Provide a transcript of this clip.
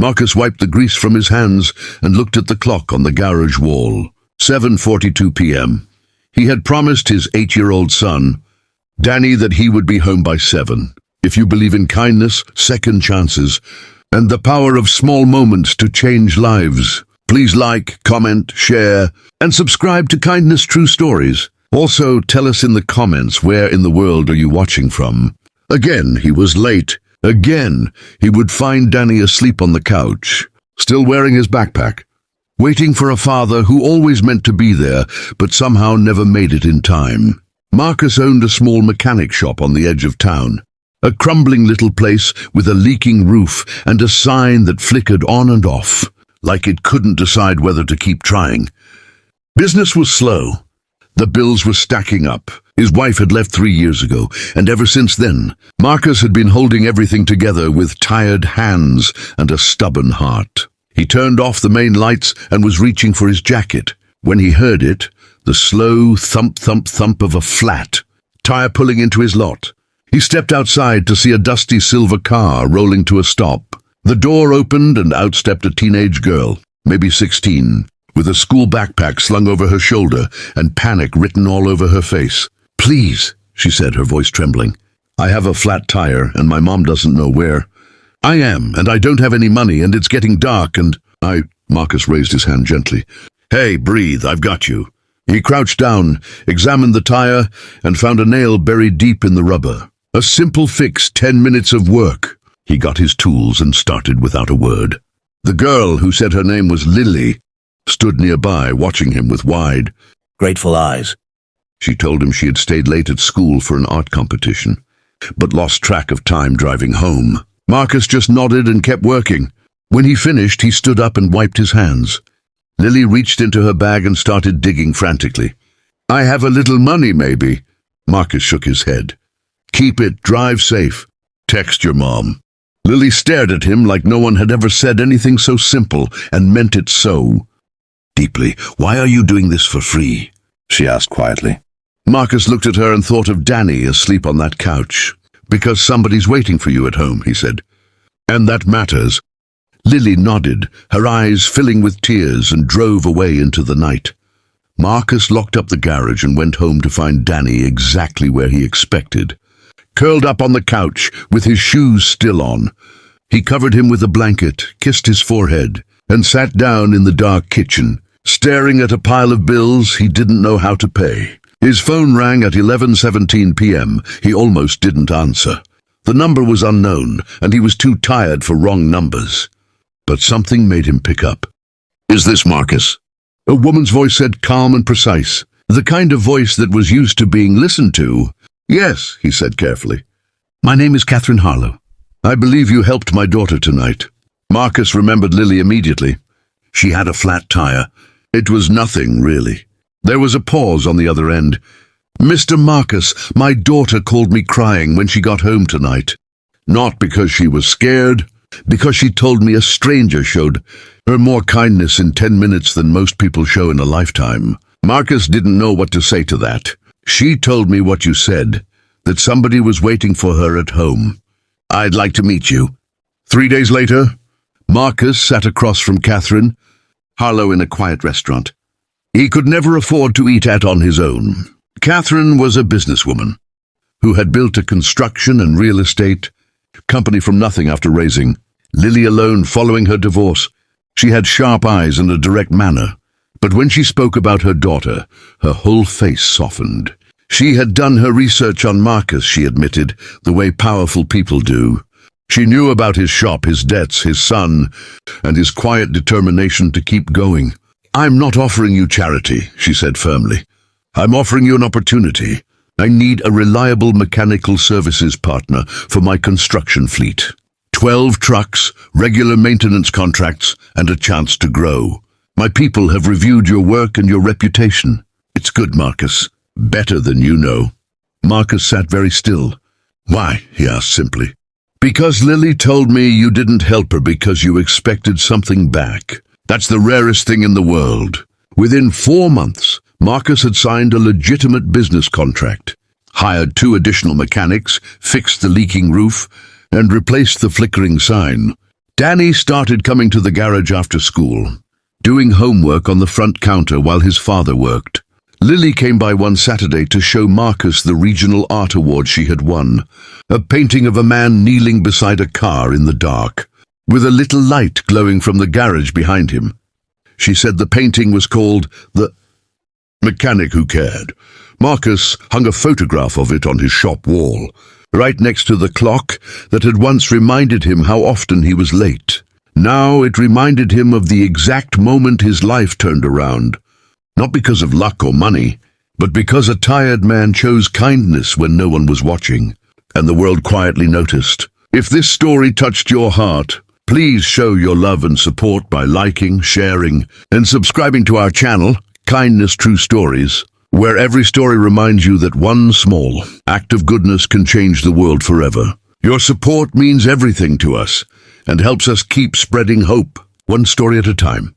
Marcus wiped the grease from his hands and looked at the clock on the garage wall. 7:42 p.m. He had promised his 8-year-old son, Danny, that he would be home by 7. If you believe in kindness, second chances, and the power of small moments to change lives, please like, comment, share, and subscribe to Kindness True Stories. Also, tell us in the comments, where in the world are you watching from? Again, he was late. Again, he would find Danny asleep on the couch, still wearing his backpack, waiting for a father who always meant to be there, but somehow never made it in time. Marcus owned a small mechanic shop on the edge of town, a crumbling little place with a leaking roof and a sign that flickered on and off, like it couldn't decide whether to keep trying. Business was slow. The bills were stacking up. His wife had left 3 years ago, and ever since then, Marcus had been holding everything together with tired hands and a stubborn heart. He turned off the main lights and was reaching for his jacket when he heard it, the slow thump, thump, thump of a flat tire pulling into his lot. He stepped outside to see a dusty silver car rolling to a stop. The door opened and out stepped a teenage girl, maybe 16, with a school backpack slung over her shoulder and panic written all over her face. "Please," she said, her voice trembling. "I have a flat tire and my mom doesn't know where. I am, and I don't have any money, and it's getting dark, and Marcus raised his hand gently. "Hey, breathe, I've got you." He crouched down, examined the tire, and found a nail buried deep in the rubber. A simple fix, 10 minutes of work. He got his tools and started without a word. The girl, who said her name was Lily, stood nearby, watching him with wide, grateful eyes. She told him she had stayed late at school for an art competition, but lost track of time driving home. Marcus just nodded and kept working. When he finished, he stood up and wiped his hands. Lily reached into her bag and started digging frantically. "I have a little money, maybe." Marcus shook his head. "Keep it, drive safe. Text your mom." Lily stared at him like no one had ever said anything so simple and meant it so deeply. "Why are you doing this for free?" she asked quietly. Marcus looked at her and thought of Danny asleep on that couch. "Because somebody's waiting for you at home," he said. "And that matters." Lily nodded, her eyes filling with tears, and drove away into the night. Marcus locked up the garage and went home to find Danny exactly where he expected, curled up on the couch with his shoes still on. He covered him with a blanket, kissed his forehead, and sat down in the dark kitchen, staring at a pile of bills he didn't know how to pay. His phone rang at 11:17 p.m. He almost didn't answer. The number was unknown, and he was too tired for wrong numbers. But something made him pick up. "Is this Marcus?" A woman's voice said, calm and precise, the kind of voice that was used to being listened to. "Yes," he said carefully. "My name is Catherine Harlow. I believe you helped my daughter tonight." Marcus remembered Lily immediately. She had a flat tire. It was nothing, really. There was a pause on the other end. "Mr. Marcus, my daughter called me crying when she got home tonight. Not because she was scared, because she told me a stranger showed her more kindness in 10 minutes than most people show in a lifetime." Marcus didn't know what to say to that. "She told me what you said, that somebody was waiting for her at home. I'd like to meet you." 3 days later, Marcus sat across from Catherine Harlow in a quiet restaurant he could never afford to eat at on his own. Catherine was a businesswoman who had built a construction and real estate company from nothing after raising Lily alone following her divorce. She had sharp eyes and a direct manner, but when she spoke about her daughter, her whole face softened. She had done her research on Marcus, she admitted, the way powerful people do. She knew about his shop, his debts, his son, and his quiet determination to keep going. "I'm not offering you charity," she said firmly. "I'm offering you an opportunity. I need a reliable mechanical services partner for my construction fleet. 12 trucks, regular maintenance contracts, and a chance to grow. My people have reviewed your work and your reputation. It's good, Marcus. Better than you know." Marcus sat very still. "Why?" he asked simply. "Because Lily told me you didn't help her because you expected something back. That's the rarest thing in the world." Within 4 months, Marcus had signed a legitimate business contract, hired 2 additional mechanics, fixed the leaking roof, and replaced the flickering sign. Danny started coming to the garage after school, doing homework on the front counter while his father worked. Lily came by one Saturday to show Marcus the regional art award she had won, a painting of a man kneeling beside a car in the dark, with a little light glowing from the garage behind him. She said the painting was called The Mechanic Who Cared. Marcus hung a photograph of it on his shop wall, right next to the clock that had once reminded him how often he was late. Now it reminded him of the exact moment his life turned around. Not because of luck or money, but because a tired man chose kindness when no one was watching, and the world quietly noticed. If this story touched your heart, please show your love and support by liking, sharing, and subscribing to our channel, Kindness True Stories, where every story reminds you that one small act of goodness can change the world forever. Your support means everything to us and helps us keep spreading hope, one story at a time.